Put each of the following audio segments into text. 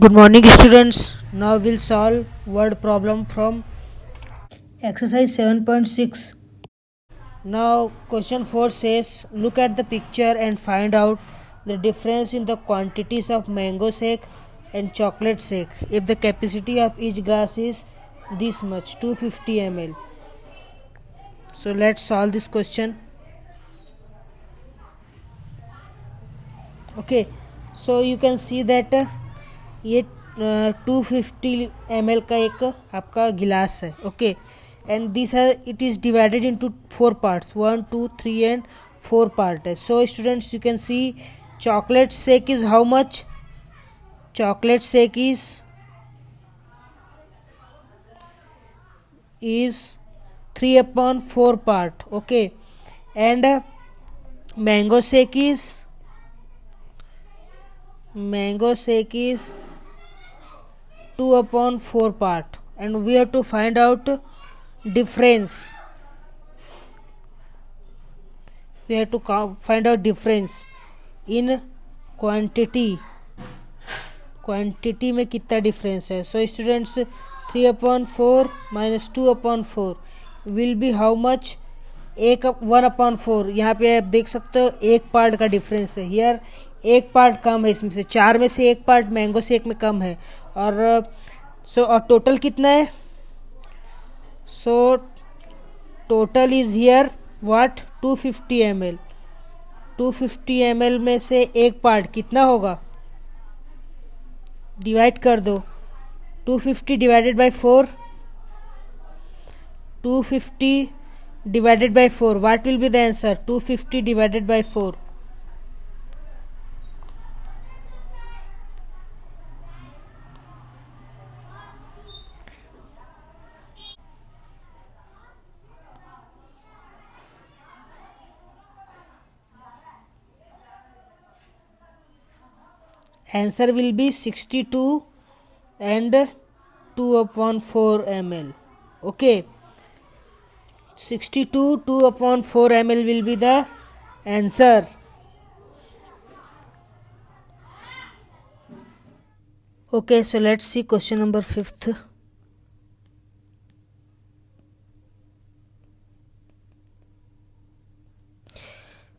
Good morning, students. Now we'll solve word problem from exercise 7.6. Now, question 4 says, look at the picture and find out the difference in the quantities of mango shake and chocolate shake if the capacity of each glass is this much, 250 ml. So, let's solve this question. Okay, so you can see that ये 250 ml का एक आपका गिलास है. Okay, and this है it is divided into 4 parts, 1 2 3 and 4 part है. So students, you can see chocolate shake is how much? Chocolate shake is 3/4 part. Okay, and mango shake is 2/4 part, and we have to find out difference. We have to find out difference in quantity में कितना difference है. So students, 3/4 minus 2/4 will be how much? 1/4. यहाँ पे आप देख सकते हो एक पार्ट का डिफरेंस है. हियर एक पार्ट कम है, इसमें से 4 में से एक पार्ट मैंगो शेक में कम है. और और टोटल कितना है? So total is here what? 250 ml. 250 ml में से एक पार्ट कितना होगा? डिवाइड कर दो. 250 divided by 4. 250 divided by 4. What will be the answer? 250 divided by 4. Answer will be 62 and 2/4 ml. Okay, 62 2/4 ml will be the answer. Okay, so let's see question number 5th.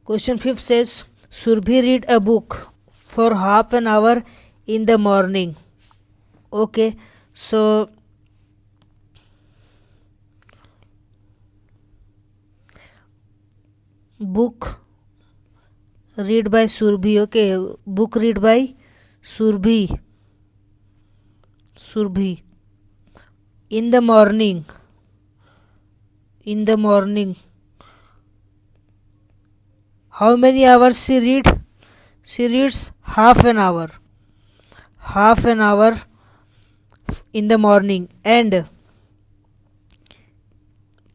Question 5 says, Surbhi read a book for half an hour in the morning. Okay, so book read by Surbhi. Okay, book read by Surbhi in the morning. How many hours she read? She reads half an hour in the morning. And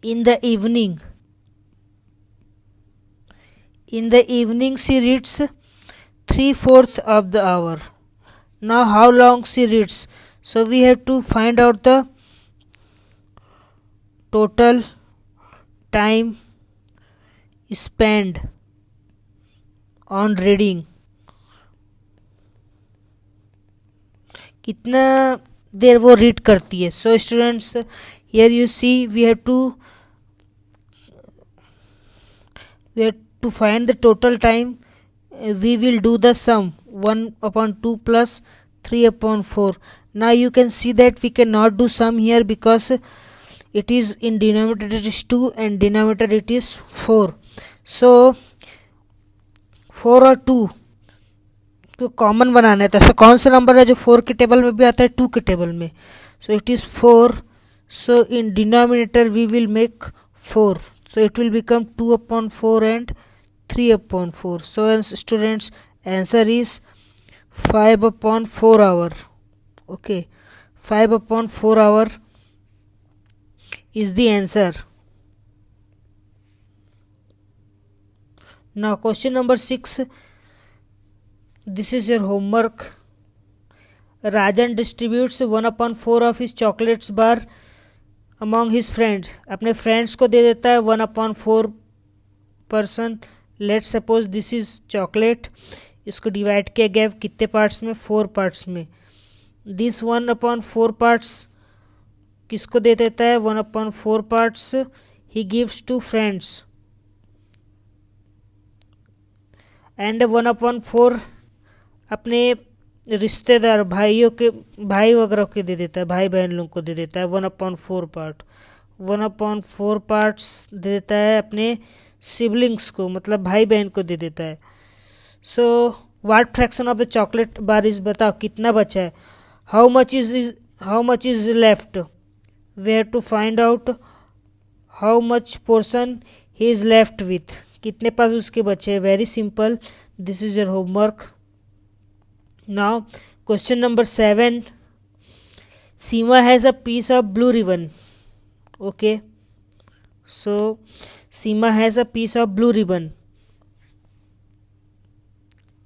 in the evening she reads 3/4 of the hour. Now how long she reads? So we have to find out the total time spent on reading. कितना देर वो read करती है. So students, here you see we have to find the total time. We will do the sum 1/2 plus 3/4. Now you can see that we cannot do sum here because it is in denominator it is 2 and denominator it is 4. So 4 और 2 तो common बनाना है. तो ऐसा कौन सा number है जो 4 के टेबल में भी आता है 2 के टेबल में? So it is 4. So in denominator we will make 4. So it will become 2/4 and 3/4. So students, answer is 5/4 hour. Okay, 5/4 hour is the answer. Now question number 6. This is your homework. Rajan distributes 1/4 of his chocolates bar among his friends. अपने friends को दे देता है 1/4 person. Let suppose this is chocolate. इसको divide किया गया कितने parts में? 4 पार्ट्स में. दिस 1/4 पार्ट्स किसको दे देता है? 1/4 parts he gives to friends, and 1/4 अपने रिश्तेदार भाइयों के, भाई वगैरह को दे देता है, भाई बहन लोग को दे देता है 1/4 पार्ट। 1/4 पार्ट्स दे देता है अपने सिबलिंग्स को, मतलब भाई बहन को दे देता है। So what fraction of the chocolate bar is, बताओ कितना बचा है? How much is left? We have to find out how much portion he is left with, कितने पास उसके बचे हैं। Very simple, this is your homework. Now question number 7, Seema has a piece of blue ribbon. Okay, so Seema has a piece of blue ribbon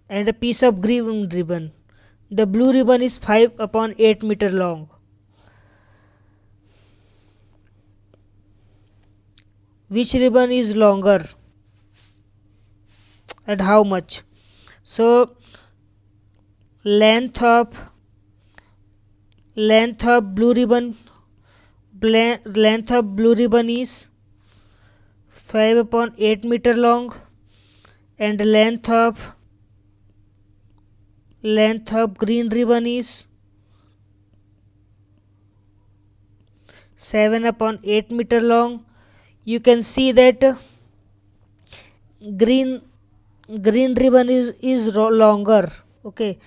and a piece of green ribbon. The blue ribbon is 5/8 meter long. Which ribbon is longer and how much? So length of blue ribbon is 5/8 meter long, and length of green ribbon is 7/8 meter long. You can see that green ribbon is longer. Okay,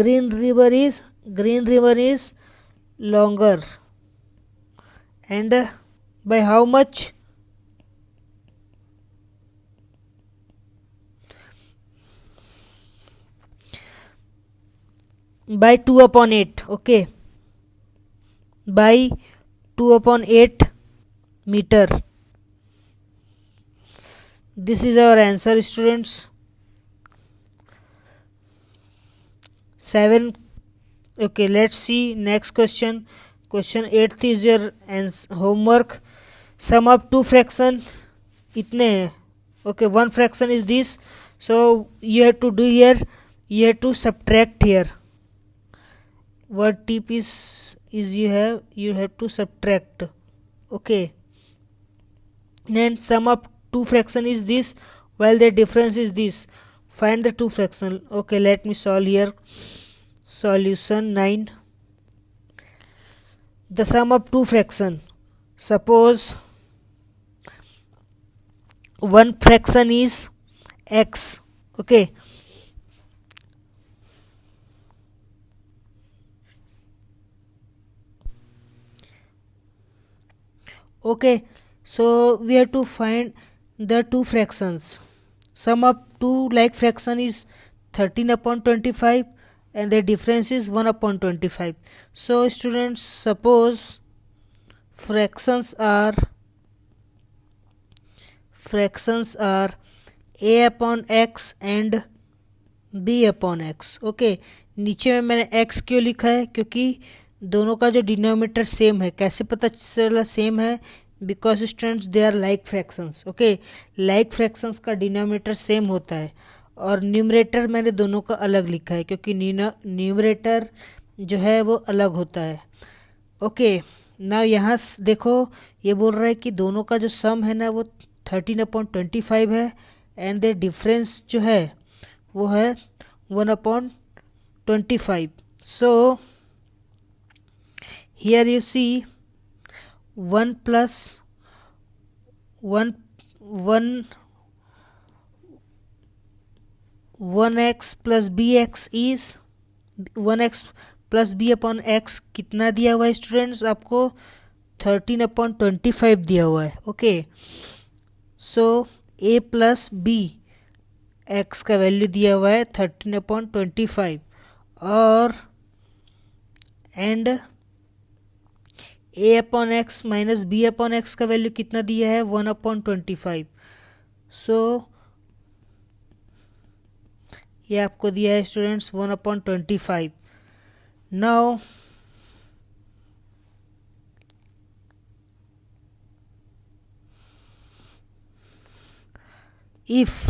green ribbon is longer, and by how much? By 2/8. Okay, by 2/8 meter. This is our answer, students. 7. Okay, let's see next question. Question 8 is your homework. Sum of two fraction itne hai. Okay, one fraction is this, so you have to do here, you have to subtract here. What tip is you have to subtract. Okay, then sum of two fraction is this, while the difference is this. Find the two fraction. Okay, let me solve here. Solution 9. The sum of two fraction. Suppose one fraction is x. Okay, so we have to find the two fractions. Sum of two like fraction is 13/25, and the difference is 1/25. So students, suppose fractions are a/x and b/x. Okay, नीचे में मैंने x क्यों लिखा है? क्योंकि दोनों का जो डिनोमिनेटर सेम है। कैसे पता चला सेम है? Because students they are like fractions. Okay, like fractions का डिनोमिनेटर सेम होता है, और न्यूमरेटर मैंने दोनों का अलग लिखा है क्योंकि न्यूमरेटर जो है वो अलग होता है। ओके, ना यहाँ देखो ये बोल रहा है कि दोनों का जो सम है ना वो 13/25 है, एंड द डिफरेंस जो है वो है 1/25. So here you see 1 plus 1x plus bx is 1x plus b upon x कितना दिया हुआ है स्टूडेंट्स? आपको 13/25 दिया हुआ है. Okay, so a plus b x का वैल्यू दिया हुआ है 13/25 और and a upon x minus b upon x का वैल्यू कितना दिया है 1/25. सो ये आपको दिया है students 1/25. Now if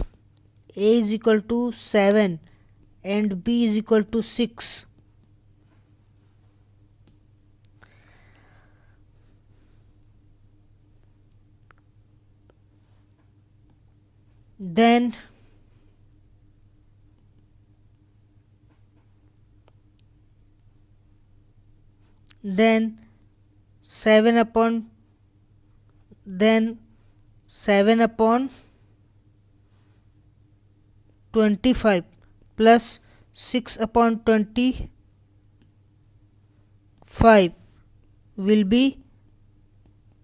a is equal to 7 and b is equal to 6, then 7 upon 25 plus 6 upon 25 will be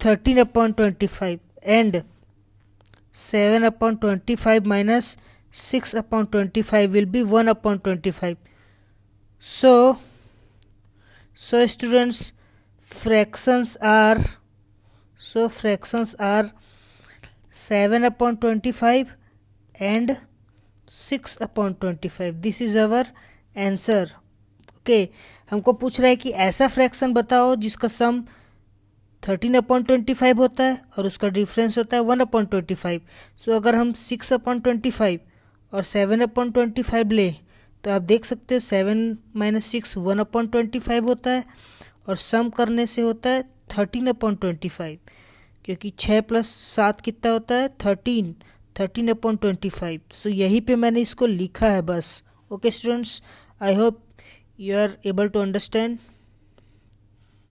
13 upon 25, and 7 upon 25 minus 6 upon 25 will be 1 upon 25. So students, fractions are 7 upon 25 and 6 upon 25. This is our answer. Okay, हमको पूछ रहा है कि ऐसा fraction बताओ जिसका सम 13 upon 25 होता है और उसका डिफरेंस होता है 1 अपॉन 25. सो अगर हम 6 अपॉन 25 और 7 अपॉन 25 लें तो आप देख सकते हो 7 माइनस 6 1 अपॉन 25 होता है, और सम करने से होता है 13 अपॉन 25, क्योंकि 6 प्लस 7 कितना होता है 13 अपॉन 25. सो यहीं पे मैंने इसको लिखा है बस. Okay students, I hope you are able to understand.